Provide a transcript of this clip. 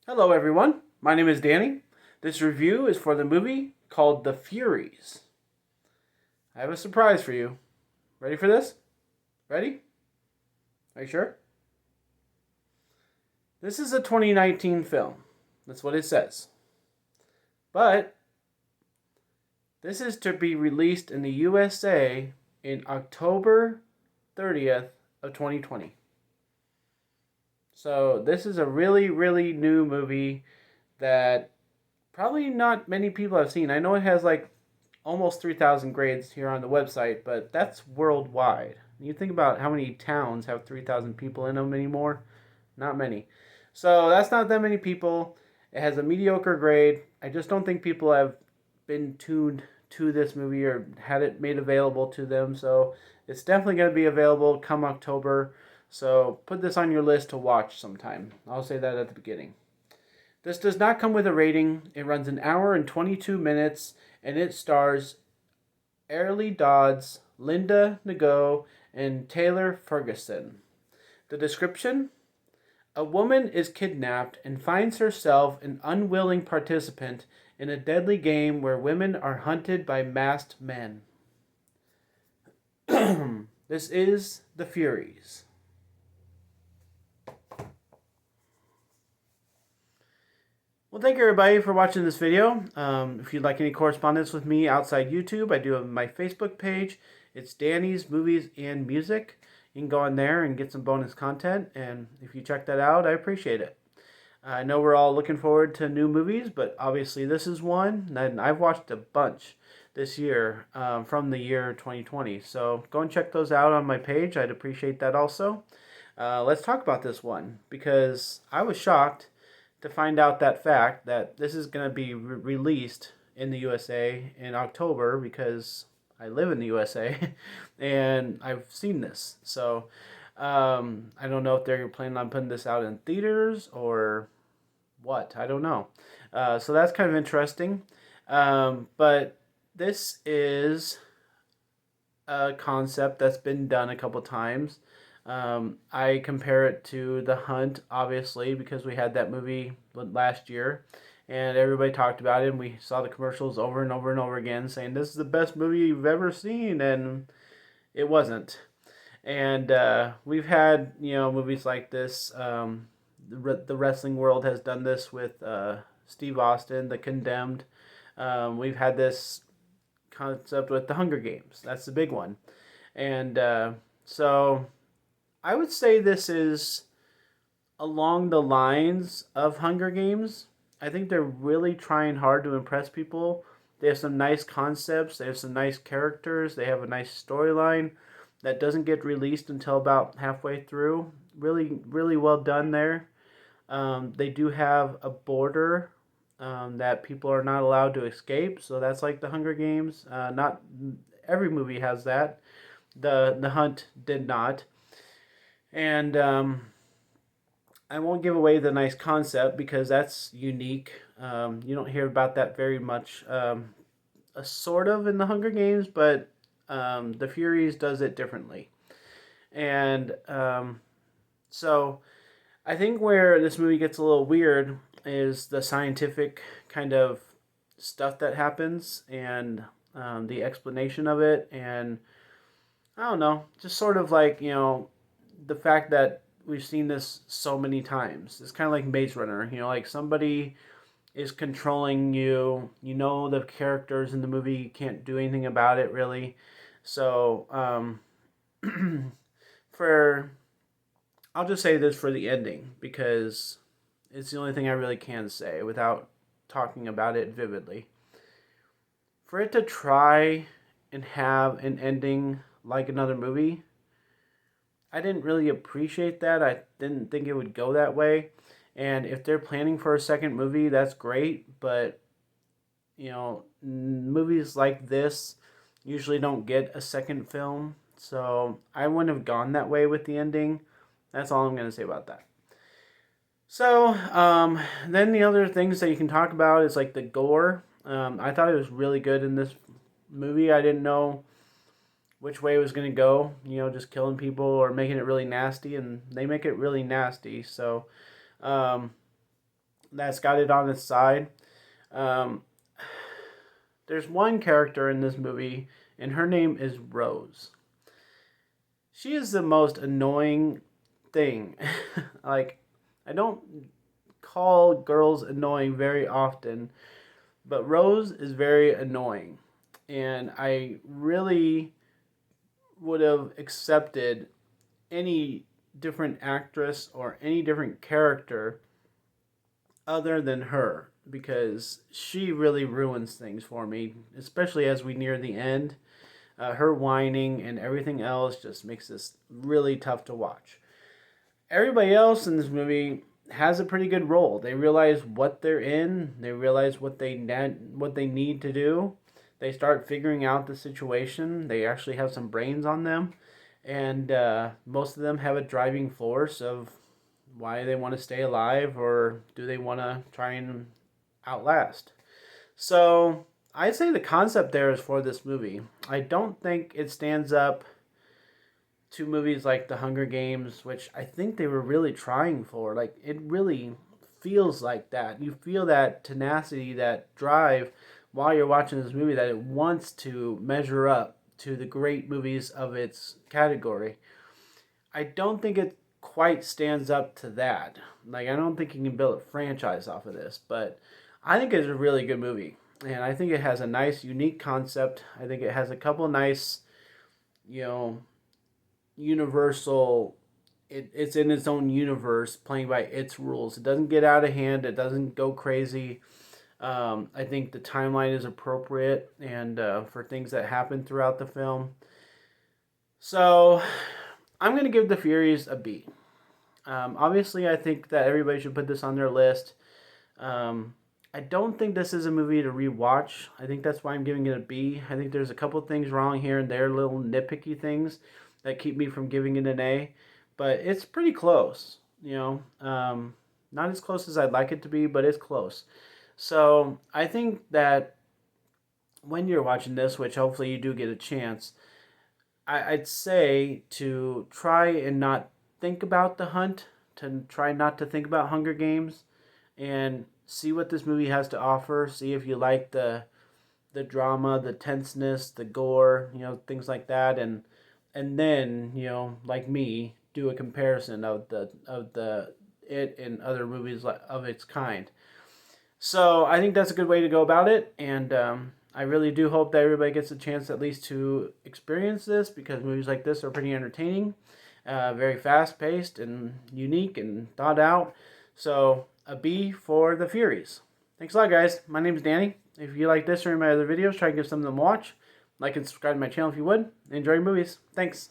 Hello, everyone. My name is Danny. This review is for the movie called The Furies. I have a surprise for you. Ready for this? Ready? Are you sure? This is a 2019 film. That's what it says. But this is to be released in the USA in October 30th of 2020. So this is a really, really new movie that probably not many people have seen. I know it has like almost 3,000 grades here on the website, but that's worldwide. You think about how many towns have 3,000 people in them anymore? Not many. So that's not that many people. It has a mediocre grade. I just don't think people have been tuned to this movie or had it made available to them. So it's definitely going to be available come October. So put this on your list to watch sometime. I'll say that at the beginning. This does not come with a rating. It runs an hour and 22 minutes, and it stars Airlie Dodds, Linda Nago, and Taylor Ferguson. The description: a woman is kidnapped and finds herself an unwilling participant in a deadly game where women are hunted by masked men. This is The Furies. Well, thank you everybody for watching this video. If you'd like any correspondence with me outside YouTube, I do have my Facebook page. It's Danny's Movies and Music. You can go on there and get some bonus content, and if you check that out, I appreciate it. I know we're all looking forward to new movies, but obviously this is one, and I've watched a bunch this year from the year 2020. So go and check those out on my page. I'd appreciate that also. Let's talk about this one, because I was shocked to find out that fact that this is going to be released in the USA in October, because I live in the USA and I've seen this. So I don't know if they're planning on putting this out in theaters or what. I don't know. So that's kind of interesting. But this is a concept that's been done a couple times. I compare it to The Hunt, obviously, because we had that movie last year, and everybody talked about it, and we saw the commercials over and over and over again saying, this is the best movie you've ever seen, and it wasn't. And we've had, movies like this. The wrestling world has done this with Steve Austin, The Condemned. We've had this concept with The Hunger Games. That's the big one. And so I would say this is along the lines of Hunger Games. I think they're really trying hard to impress people. They have some nice concepts, they have some nice characters, they have a nice storyline that doesn't get released until about halfway through. Really, really well done there. They do have a border that people are not allowed to escape, so that's like the Hunger Games. Not every movie has that. The Hunt did not. And I won't give away the nice concept because that's unique. You don't hear about that very much. Sort of in the Hunger Games, but the Furies does it differently. And so I think where this movie gets a little weird is the scientific kind of stuff that happens, and the explanation of it. And I don't know, just sort of like, the fact that we've seen this so many times. It's kind of like Maze Runner, like somebody is controlling you. The characters in the movie can't do anything about it really. So for I'll just say this for the ending, because it's the only thing I really can say without talking about it vividly. For it to try and have an ending like another movie, I didn't really appreciate that. I didn't think it would go that way. And if they're planning for a second movie, that's great. But, movies like this usually don't get a second film. So I wouldn't have gone that way with the ending. That's all I'm going to say about that. So then the other things that you can talk about is like the gore. I thought it was really good in this movie. I didn't know which way it was going to go, just killing people or making it really nasty, and they make it really nasty. So that's got it on its side. Um, there's one character in this movie, and her name is Rose. She is the most annoying thing. Like, I don't call girls annoying very often, but Rose is very annoying. And I really would have accepted any different actress or any different character other than her, because she really ruins things for me, especially as we near the end. Her whining and everything else just makes this really tough to watch. Everybody else in this movie has a pretty good role. They realize what they're in. They realize what they need to do. They start figuring out the situation. They actually have some brains on them, and most of them have a driving force of why they want to stay alive, or do they want to try and outlast. So I'd say the concept there is for this movie. I don't think it stands up to movies like The Hunger Games, which I think they were really trying for. Like, it really feels like that. You feel that tenacity, that drive while you're watching this movie, that it wants to measure up to the great movies of its category. I don't think it quite stands up to that. Like, I don't think you can build a franchise off of this, but I think it's a really good movie. And I think it has a nice, unique concept. I think it has a couple nice, you know, universal, it's in its own universe, playing by its rules. It doesn't get out of hand. It doesn't go crazy. I think the timeline is appropriate and for things that happen throughout the film. So I'm going to give The Furies a B. Obviously, I think that everybody should put this on their list. I don't think this is a movie to rewatch. I think that's why I'm giving it a B. I think there's a couple things wrong here and there, little nitpicky things that keep me from giving it an A. But it's pretty close, you know. Not as close as I'd like it to be, but it's close. So I think that when you're watching this, which hopefully you do get a chance, I'd say to try and not think about The Hunt, to try not to think about Hunger Games, and see what this movie has to offer. See if you like the drama, the tenseness, the gore, you know, things like that, and then, you know, like me, do a comparison of the it and other movies of its kind. So I think that's a good way to go about it, and I really do hope that everybody gets a chance at least to experience this, because movies like this are pretty entertaining, very fast paced and unique and thought out. So a B for The Furies. Thanks a lot, guys. My name is Danny. If you like this or any of my other videos, try to give some of them a watch. Like and subscribe to my channel if you would. Enjoy your movies. Thanks.